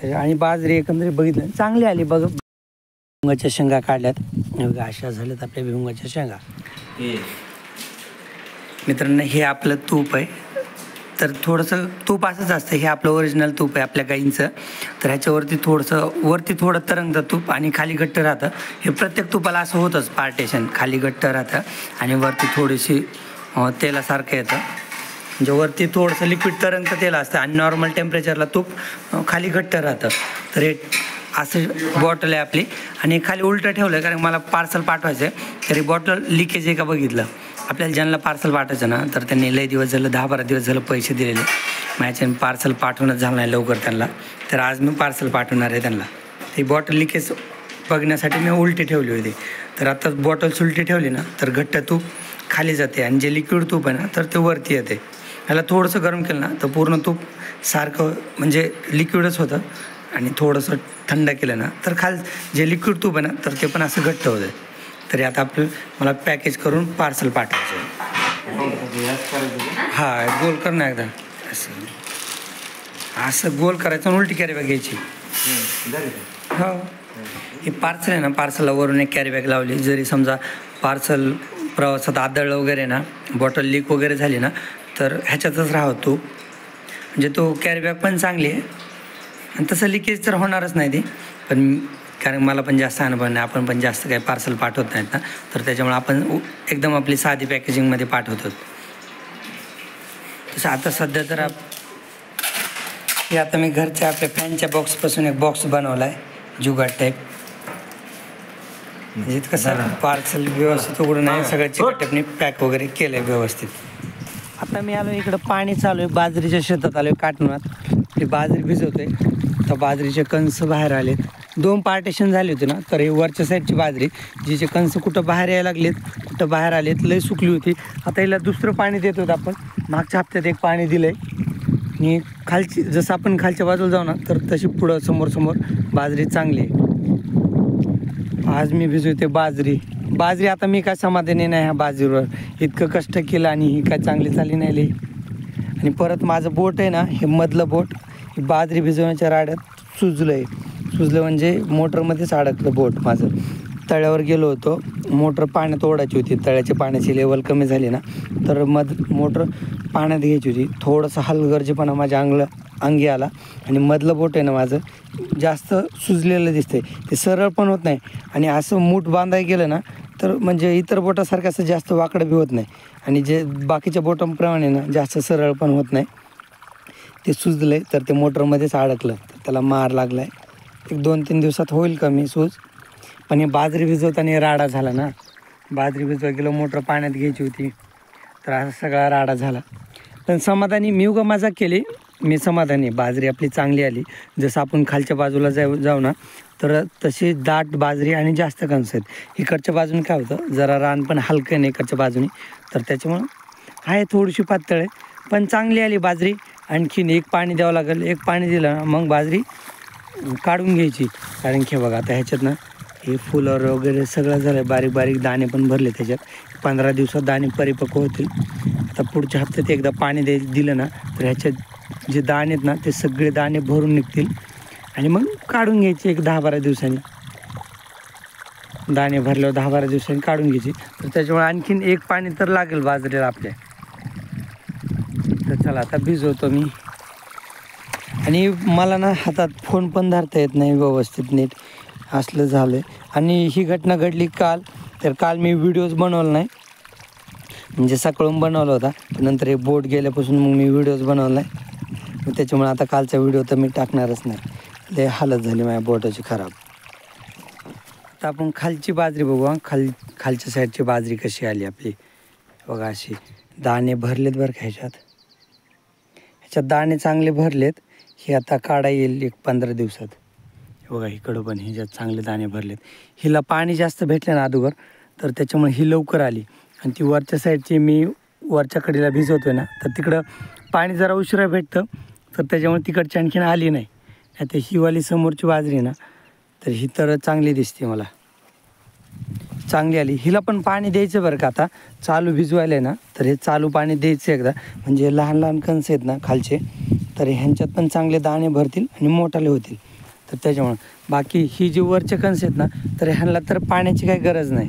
आणि बाजरी एकंदरीत बघितलं चांगली आली बघ. भुईमुगाच्या शेंगा काढल्यात बघा, अशा झाल्यात आपल्या भुईमुगाच्या शेंगा. मित्रांनो हे आपलं तूप आहे. तर थोडंसं तूप असंच असतं, हे आपलं ओरिजिनल तूप आहे आपल्या गाईंचं. तर ह्याच्यावरती थोडंसं वरती थोडं तरंगतं तूप आणि खाली घट्ट राहतं. हे प्रत्येक तुपाला असं होतंच पार्टेशन, खाली घट्ट राहतं आणि वरती थोडीशी तेलासारखं येतं. म्हणजे वरती थोडंसं लिक्विड तरंगतं तेल असतं आणि नॉर्मल टेम्परेचरला तूप खाली घट्ट राहतं. तर हे असं बॉटल आहे आपली आणि खाली उलटं ठेवलं आहे कारण मला पार्सल पाठवायचं आहे. तरी बॉटल लिकेज आहे का बघितलं. आपल्याला ज्यांना पार्सल पाठवायचं ना तर त्यांनी लय दिवस झालं 10-12 दिवस झालं पैसे दिलेले, माझ्याने पार्सल पाठवणंच झालं नाही लवकर त्यांना. तर आज मी पार्सल पाठवणार आहे त्यांना. ती बॉटल लिकेज बघण्यासाठी मी उलटी ठेवली होती. तर आता बॉटल उलटी ठेवली ना तर घट्ट तूप खाली जाते आणि जे लिक्विड तूप आहे ना तर ते वरती येते. ह्याला थोडंसं गरम केलं ना तर पूर्ण तूप सारखं म्हणजे लिक्विडच होतं आणि थोडंसं थंड केलं ना तर जे लिक्विड तूप आहे ना तर ते पण असं घट्ट होतं. तरी आता मला पॅकेज करून पार्सल पाठवायचं आहे. हा गोल कर ना एकदा असं गोल करायचं आणि उलटी कॅरी बॅग घ्यायची. हो हे पार्सल आहे ना, पार्सलला वरून एक कॅरी बॅग लावली. जरी समजा पार्सल प्रवासात आदळलं वगैरे ना, बॉटल लीक वगैरे झाली ना तर ह्याच्यातच राहतो. म्हणजे तो कॅरी बॅग पण चांगली आहे आणि तसं लिकेज तर होणारच नाही ती. पण कारण मला पण जास्त अनुभव नाही, आपण पण जास्त काही पार्सल पाठवत नाहीत ना, तर त्याच्यामुळे आपण एकदम आपली साधी पॅकेजिंगमध्ये पाठवतो. तसं आता सध्या तर हे आता मी घरच्या आपल्या फॅनच्या बॉक्सपासून एक बॉक्स बनवला आहे जुगाड टाईप. म्हणजे कसं पार्सल व्यवस्थित उघडून आहे, सगळं चिकटपणे पॅक वगैरे केलं आहे व्यवस्थित. आता मी आलो इकडं पाणी चालू आहे, बाजरीच्या शेतात आलो आहे काटणात. ते बाजरी भिजवतोय तर बाजरीचे कणस बाहेर आलेत. 2 पार्टेशन झाले होते ना, तर हे वरच्या साईडची बाजरी जिचे कणस कुठं बाहेर यायला लागलेत कुठं बाहेर आलेत, लय सुकली होती. आता हिला दुसरं पाणी देत होतं आपण. मागच्या हप्त्यात एक पाणी दिलं आहे आणि खालची जसं आपण खालच्या बाजूला जाऊ ना तर तशी पुढं समोर बाजरी चांगली आहे. आज मी भिजवते बाजरी. आता मी काय समाधानी नाही ह्या बाजरीवर, इतकं कष्ट केलं आणि ही काय चांगली चालली नाही लई. आणि परत माझं बोट आहे ना, हे मधलं बोट ही बाजरी भिजवण्याच्या राड्यात सुजलं म्हणजे मोटरमध्येच अडकलं बोट माझं. तळ्यावर गेलो होतो, मोटर पाण्यात ओढायची होती. तळ्याच्या पाण्याची लेवल कमी झाली ना तर मोटर पाण्यात घ्यायची होती. थोडंसं हलगर्जीपणा माझ्या अंगी आला आणि मधलं बोट आहे ना माझं जास्त सुजलेलं दिसतंय. ते सरळ पण होत नाही आणि असं मूठ बांधायला गेलं ना तर म्हणजे इतर बोटासारखं असं जास्त वाकडं बी होत नाही आणि जे बाकीच्या बोटांप्रमाणे ना जास्त सरळ पण होत नाही. ते सुजलं आहे तर ते मोटरमध्येच अडकलं, तर त्याला मार लागला आहे. एक 2-3 दिवसात होईल कमी सूज. पण हे बाजरी भिजवताना राडा झाला ना, बाजरी भिजवा गेलो, मोटर पाण्यात घ्यायची होती तर असा सगळा राडा झाला. पण समाधानी मी उगा मजाक केली, मी समाधानी. बाजरी आपली चांगली आली. जसं आपण खालच्या बाजूला जाऊ ना तर तशी दाट बाजरी आणि जास्त कणस आहेत. इकडच्या बाजूने काय होतं जरा रान पण हलकं नाही इकडच्या बाजूने, तर त्याच्यामुळं आहे थोडीशी पातळ आहे पण चांगली आली बाजरी. आणखीन एक पाणी द्यावं लागेल, एक पाणी दिलं ना मग बाजरी काढून घ्यायची. कारण की बघा आता ह्याच्यात ना हे फुलं वगैरे सगळं झालं, बारीक बारीक दाणे पण भरले त्याच्यात. 15 दिवसात दाणे परिपक्व होतील. आता पुढच्या हप्त्यात एकदा पाणी दिलं ना तर ह्याच्यात जे दाणे आहेत ना ते सगळे दाणे भरून निघतील आणि मग काढून घ्यायचे. एक 10-12 दिवसांनी दाणे भरल्यावर 10-12 दिवसांनी काढून घ्यायची. तर त्याच्यामुळे आणखीन एक पाणी तर लागेल बाजरीला आपल्या. तर चला आता भिजवतो मी. आणि मला ना हातात फोन पण धरता येत नाही व्यवस्थित नीट, असलं झालं आहे. आणि ही घटना घडली काल, तर काल मी व्हिडिओज बनवला नाही, म्हणजे सकाळून बनवला होता. नंतर हे बोट गेल्यापासून मग मी व्हिडिओज बनवला नाही. त्याच्यामुळे आता कालचा व्हिडिओ तर मी टाकणारच नाही. लय हालत झाली माझ्या बोटाची खराब. आता आपण खालची बाजरी बघू. खालच्या साईडची बाजरी कशी आली आपली बघा. अशी दाणे भरलेत बरं का ह्याच्यात दाणे चांगले भरलेत. हे आता काढा येईल एक 15 दिवसात. बघा इकडं पण ह्याच्यात चांगले दाणे भरलेत. हिला पाणी जास्त भेटलं ना अगोदर तर त्याच्यामुळे ही लवकर आली. आणि ती वरच्या साईडची मी वरच्या कडेला भिजवतोय ना तर तिकडं पाणी जरा उशिरा भेटतं तर त्याच्यामुळे तिकडची आणखीन आली नाही. आता ही वाली समोरची बाजरी ना तर ही तर चांगली दिसते मला, चांगली आली. हिला पण पाणी द्यायचं बरं का. आता चालू भिजवायला आहे ना तर हे चालू पाणी द्यायचं एकदा, म्हणजे लहान लहान कणस आहेत ना खालचे तर ह्यांच्यात पण चांगले दाणे भरतील आणि मोठाले होतील. तर त्याच्यामुळं बाकी ही जी वरचे कणस आहेत ना, तर ह्यांना तर पाण्याची काही गरज नाही.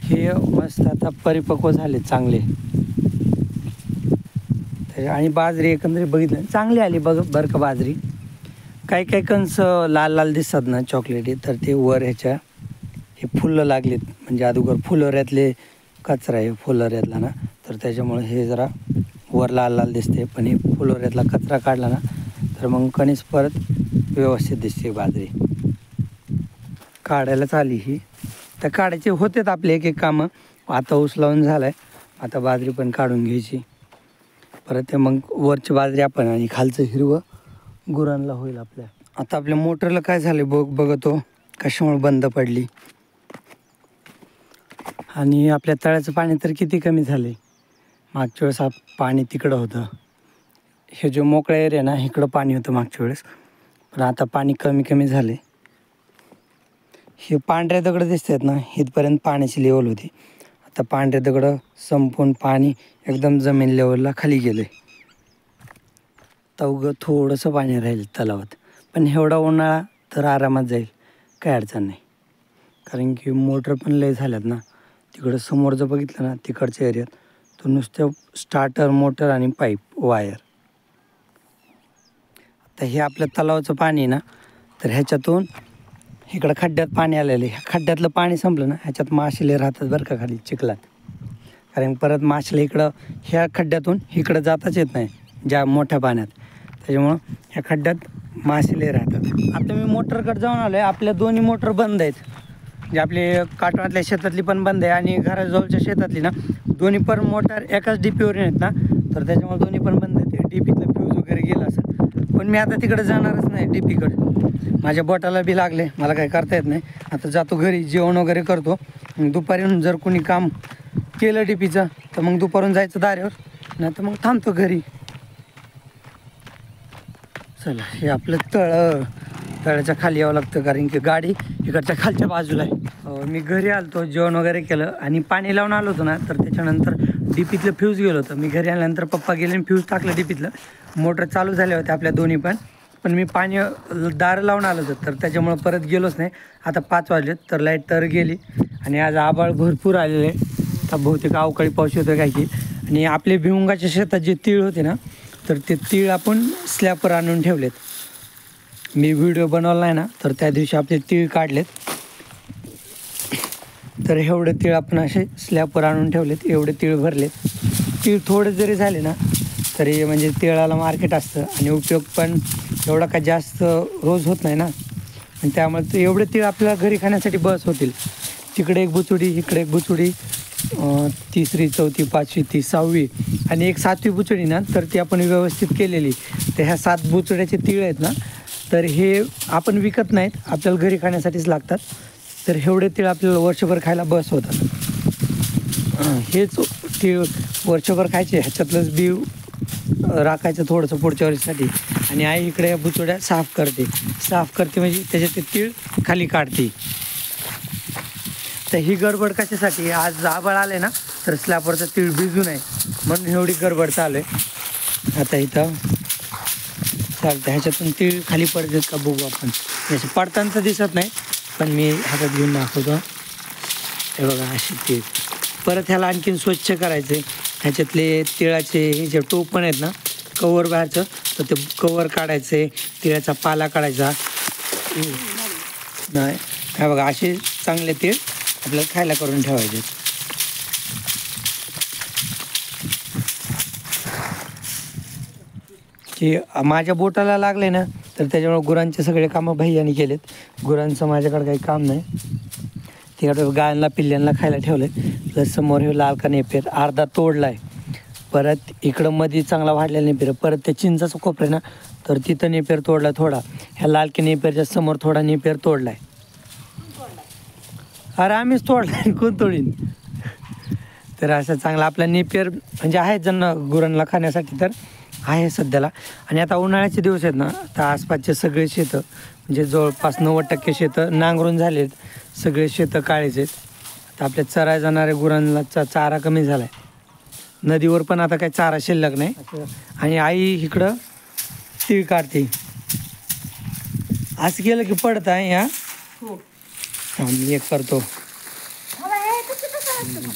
हे मस्त आता परिपक्व झाले चांगले. आणि बाजरी एकंदरीत बघितलं चांगली आली बरं का बाजरी. काही काही कणस लाल लाल दिसतात ना चॉकलेटी, तर ते वर ह्याच्या हे फुलं लागलेत, म्हणजे अगोदर फुलोऱ्यातले कचरा आहे फुलोऱ्यातला ना, तर त्याच्यामुळे हे जरा वर लाल लाल दिसते. पण हे फुलोऱ्यातला कचरा काढला ना तर मग कणीस परत व्यवस्थित दिसते बाजरी. काढायलाच आली ही, तर काढायचे होतेत आपले एक एक कामं. आता ऊस लावून झाला आहे, आता बाजरी पण काढून घ्यायची. परत ते मग वरची बाजरी आपण आणि खालचं हिरवं गुरांना होईल आपल्या. आता आपल्या मोटरला काय झालं बघतो कशामुळे बंद पडली. आणि आपल्या तळ्याचं पाणी तर किती कमी झाले. मागच्या वेळेस पाणी तिकडं होतं, हे जो मोकळा एरिया ना इकडं पाणी होतं मागच्या वेळेस, पण आता पाणी कमी कमी झाले. हे पांढऱ्या दगडं दिसत आहेत ना, इथपर्यंत पाण्याची लेवल होती. आता पांढऱ्या दगडं संपून पाणी एकदम जमीन लेवलला खाली गेलं आहे. अवघं थोडंसं पाणी राहील तलावात, पण एवढा उन्हाळा तर आरामात जाईल, काही अडचण नाही. कारण की मोटर पण लय झाल्यात ना. तिकडं समोर जर बघितलं ना तिकडच्या एरियात, तर नुसतं स्टार्टर मोटर आणि पाईप वायर. आता हे आपल्या तलावाचं पाणी ना, तर ह्याच्यातून इकडं खड्ड्यात पाणी आलेलं आहे. ह्या खड्ड्यातलं पाणी संपलं ना, ह्याच्यात मासेले राहतात बरं का खाली चिखलात. कारण परत मासेले इकडं ह्या खड्ड्यातून इकडं जाताच येत नाही ज्या मोठ्या पाण्यात, त्याच्यामुळं ह्या खड्ड्यात मासेले राहतात. आता मी मोटरकडे जाऊन आलो आहे. आपल्या दोन्ही मोटर बंद आहेत, जे आपले काटवातल्या शेतातली पण बंद आहे आणि घराजवळच्या शेतातली ना, दोन्ही पण मोटर एकाच डीपीवर आहेत ना, तर त्याच्यामुळे दोन्ही पण बंद आहेत. डीपीतलं फ्यूज वगैरे गेलं असेल, पण मी आता तिकडे जाणारच नाही डीपीकडे. माझ्या बोटाला बी लागले, मला काही करता येत नाही. आता जातो घरी, जेवण वगैरे करतो. दुपारून जर कोणी काम केलं डीपीचं तर मग दुपारून जायचं दाऱ्यावर, नाही तर मग थांबतो घरी. चला, हे आपलं तळ्याच्या खाली यावं लागतं, कारण की गाडी इकडच्या खालच्या बाजूला आहे. मी घरी आलतो, जेवण वगैरे केलं आणि पाणी लावून आलो होतो ना, तर त्याच्यानंतर डीपीतलं फ्यूज गेलं होतं. मी घरी आल्यानंतर पप्पा गेले आणि फ्यूज टाकलं डीपीतलं. मोटर चालू झाले होते आपल्या दोन्ही पण मी पाणी दारं लावून आलो होतं, तर त्याच्यामुळं परत गेलोच नाही. आता 5 वाजलेत, तर लाईट तर गेली आणि आज आभाळ भरपूर आलेले आहे. आता बहुतेक अवकाळी पाऊस होतो काय की. आणि आपले भिमुगाच्या शेतात जे तीळ होते ना, तर ते तीळ आपण स्लॅबवर आणून ठेवलेत. मी व्हिडिओ बनवला नाही ना, तर त्या दिवशी आपले तीळ काढलेत. तर एवढे तीळ आपण असे स्लॅबवर आणून ठेवलेत, एवढे तीळ भरलेत. तीळ थोडे जरी झाले ना तरी म्हणजे तिळाला मार्केट असतं आणि उपयोग पण एवढा का जास्त रोज होत नाही ना. आणि त्यामुळे ते एवढे तीळ आपल्याला घरी खाण्यासाठी बस होतील. तिकडे एक बुचुडी, इकडे एक बुचुडी, 3री 4थी 5वी ती 6वी आणि एक 7वी बुचुडी ना, तर ती आपण व्यवस्थित केलेली. तर ह्या 7 बुचुड्याचे तीळ आहेत ना, तर हे आपण विकत नाहीत, आपल्याला घरी खाण्यासाठीच लागतात. तर एवढे तीळ आपल्याला वर्षभर खायला बस होतात. हेच तीळ वर्षभर खायचे, ह्याच्यातलंच बी राखायचं थोडंसं पुढच्या वर्षीसाठी. आणि आई इकडे बुचुड्या साफ करते म्हणजे त्याच्यात ते तीळ खाली काढते. तर ही गडबड कशासाठी, आज आभाळ आले ना, तर स्लॅबवरचं तीळ भिजू नये म्हणून एवढी गडबड चालू आहे. आता इथं चालतं, ह्याच्यातून तीळ खाली पडतात का बघू आपण. याचे पडताना तर दिसत नाही, पण मी हातात घेऊन दाखवतो. हे बघा असे तीळ. परत ह्याला आणखीन स्वच्छ करायचे. ह्याच्यातले तिळाचे हे जे टोप पण आहेत ना, कवर बाहेरचं, तर ते कवर काढायचे, तिळाचा पाला काढायचा नाही. काय बघा असे चांगले तीळ आपल्याला खायला करून ठेवायचे. की माझ्या बोटाला लागले ना, तर त्याच्यामुळे गुरांचे सगळे कामं भैयाने केलेत. गुरांचं माझ्याकडे काही काम नाही. तिकडे गायांना पिल्ल्यांना खायला ठेवले. प्लस समोर हे लाल का नेपेर अर्धा तोडला आहे. परत इकडं मध्ये चांगला वाढलेला नेपेर, परत त्या चिंचाचं कोपरे ना, तर तिथं नेपेर तोडला थोडा. ह्या लाल की नेपेरच्या समोर थोडा नेपेर तोडला आहे. अरे आम्हीच तोडला, कोण तोडीन. तर असं चांगला आपला नेपेर म्हणजे आहे ज्यांना गुरांना खाण्यासाठी तर आहे सध्याला. आणि आता उन्हाळ्याचे दिवस आहेत ना, तर आसपासचे सगळे शेतं म्हणजे जवळपास 90% शेतं नांगरून झालेत. सगळे शेतं काळेच आहेत. तर आपल्या चराय जाणाऱ्या गुरांना चारा कमी झाला आहे. नदीवर पण आता काही चारा शिल्लक नाही. आणि आई इकडं तीळ काढते. असं केलं की पडत आहे या. मी एक करतो.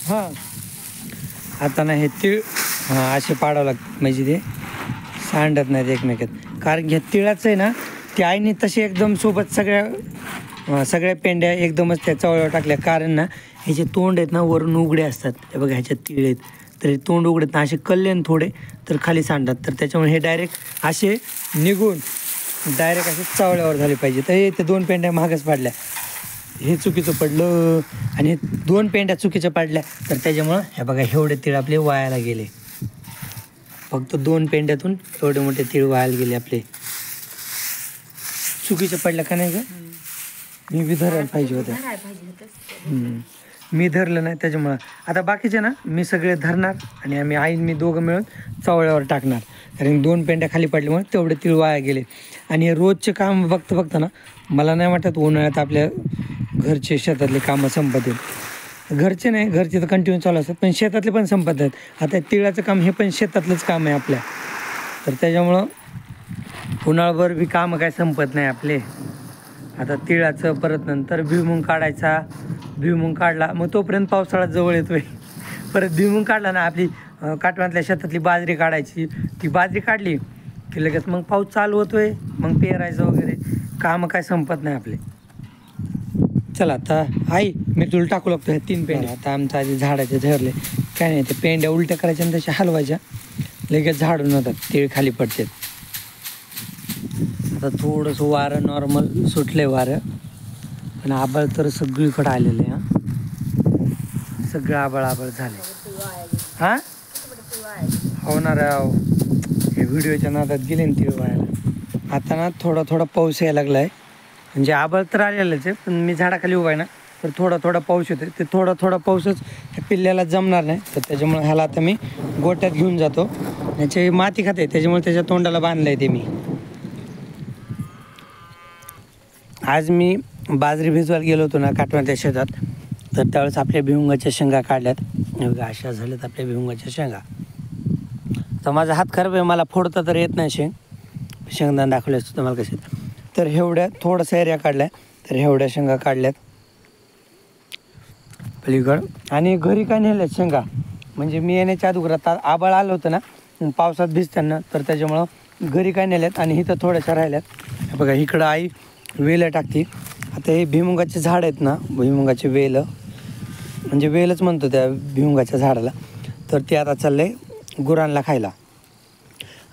हां आता ना हे तीळ असे पाडावं लागतं म्हणजे ते सांडत नाहीत एकमेकात. कारण ह्या तिळाचं आहे ना ते आईने तसे एकदम सोबत सगळ्या पेंड्या एकदमच त्या चवळ्यावर टाकल्या. कारण ना ह्याचे तोंड आहेत ना वरून उघडे असतात. हे बघा ह्याच्यात तीळ आहेत तर हे तोंड उघडत ना असे कल्ले थोडे तर खाली सांडतात. तर त्याच्यामुळे हे डायरेक्ट असे निघून डायरेक्ट असे चवळ्यावर झाले पाहिजे. तर हे ते 2 पेंड्या महागच पाडल्या. हे चुकीचं पडलं आणि 2 पेंड्या चुकीच्या पाडल्या तर त्याच्यामुळं हे बघा एवढे तीळ आपले वायाला गेले. फक्त 2 पेंड्यातून एवढे मोठे तीळ वायाला गेले आपले. चुकीचं पडलं का नाही का? मी बी धरायला पाहिजे होतं. मी धरलं नाही त्याच्यामुळं. आता बाकीचे ना मी सगळे धरणार आणि मी दोघं मिळून चवळ्यावर टाकणार. कारण 2 पेंड्या खाली पडल्यामुळे तेवढे तीळ वाया गेले. आणि हे रोजचे काम बघता ना मला नाही वाटत उन्हाळ्यात आपल्या घरचे शेतातले कामं संपत आहेत. घरचे नाही, घरचे तर कंटिन्यू चालू असतात पण शेतातले पण संपत आहेत. आता तिळाचं काम हे पण शेतातलंच काम आहे आपल्या. तर त्याच्यामुळं उन्हाळ्याभर बी कामं काय संपत नाही आपले. आता तिळाचं परत नंतर भुईमुग काढायचा. भुईमुग काढला मग तोपर्यंत पावसाळा जवळ येतोय. परत भुईमुग काढला ना आपली काटवांतल्या शेतातली बाजरी काढायची. ती बाजरी काढली की लगेच मग पाऊस चालू होतोय. मग पेरायचं वगैरे कामं काय संपत नाही आपले. चला आता आई मी तुला टाकू लागतो ह्या 3 पेंड्या. आता आमचं आधी झाडाचे धरले काय नाही ते पेंड्या उलट्या करायच्या आणि तशा हलवायच्या लगेच झाडून होतात. तीळ खाली पडतात. आता थोडंसं वारं नॉर्मल सुटलं आहे वारं पण आबाळ तर सगळीकडं आलेलं आहे. सगळं आबाळ झालं. हां होणार हे व्हिडिओच्या नादात गेले ना तीळ वायाला. आता ना थोडा पाऊस यायला लागला आहे. म्हणजे आबाळ तर आलेलंच आहे पण मी झाडाखाली उभा आहे ना तर थोडा पाऊस येतो. ते थोडा पाऊसच ह्या पिल्ल्याला जमणार नाही. तर त्याच्यामुळे ह्याला आता मी गोट्यात घेऊन जातो. याची माती खाते त्याच्यामुळे त्याच्या तोंडाला बांधलं आहे ते मी. आज मी बाजरी भिजवायला गेलो होतो ना काटवांच्या शेतात तर त्यावेळेस आपल्या भुईमुगाच्या शेंगा काढल्यात. बघा अशा झाल्यात आपल्या भुईमुगाच्या शेंगा. तर माझा हात खराब आहे मला फोडता तर येत नाही शेंगदाणा दाखवले असतो तुम्हाला कसे. तर एवढ्या थोडंसं एरिया काढल्या तर एवढ्या शेंगा काढल्यात पलीकडं. आणि घरी काय नेल्यात शेंगा म्हणजे मी येण्याच्या अगोदर आता आबाळ आलं होतं ना पावसात भिजताना तर त्याच्यामुळं घरी काय नेल्यात आणि इथं थोड्याशा राहिल्यात. बघा इकडं आई वेलं टाकते. आता हे भुईमुगाचे झाड आहेत ना भुईमुगाचे वेलं म्हणजे वेलच म्हणतो त्या भुईमुगाच्या झाडाला. तर ते आता चाललं आहे गुरांना खायला.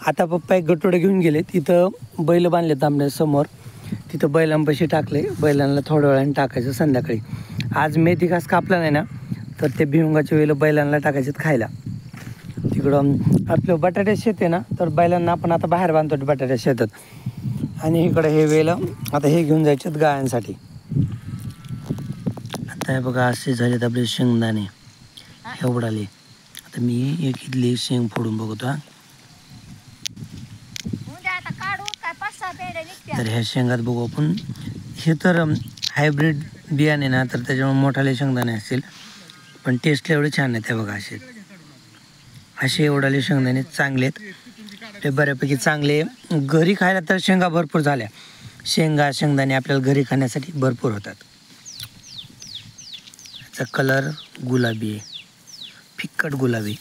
आता पप्पा एक गटोडे घेऊन गेले. तिथं बैल बांधलेत आपल्या समोर. तिथं बैलांपाशी टाकले. बैलांना थोड्या वेळाने टाकायचं संध्याकाळी. आज मेथी घास कापला नाही ना तर ते भुईमुगाचे वेलं बैलांना टाकायचे खायला. तिकडं आपलं बटाटे शेत आहे ना तर बैलांना आपण आता बाहेर बांधतो बटाट्या शेतात. आणि इकडे हे वेलं आता हे घेऊन जायचे गायांसाठी. आता हे बघा असे झालेत आपले शेंगदाणे एवढाले. आता मी एक इथली शेंग फोडून बघतो. तर ह्या शेंगात बघू आपण. हे तर हायब्रिड बियाणे ना तर त्याच्यामुळे मोठाले शेंगदाणे असतील पण टेस्टला एवढे छान आहेत. हे बघा असे एवढाले शेंगदाणे चांगले आहेत. ते बऱ्यापैकी चांगले घरी खायला तर शेंगा भरपूर झाल्या. शेंगदाणे आपल्याला घरी खाण्यासाठी भरपूर होतात. याचा कलर गुलाबी आहे फिक्कट गुलाबी.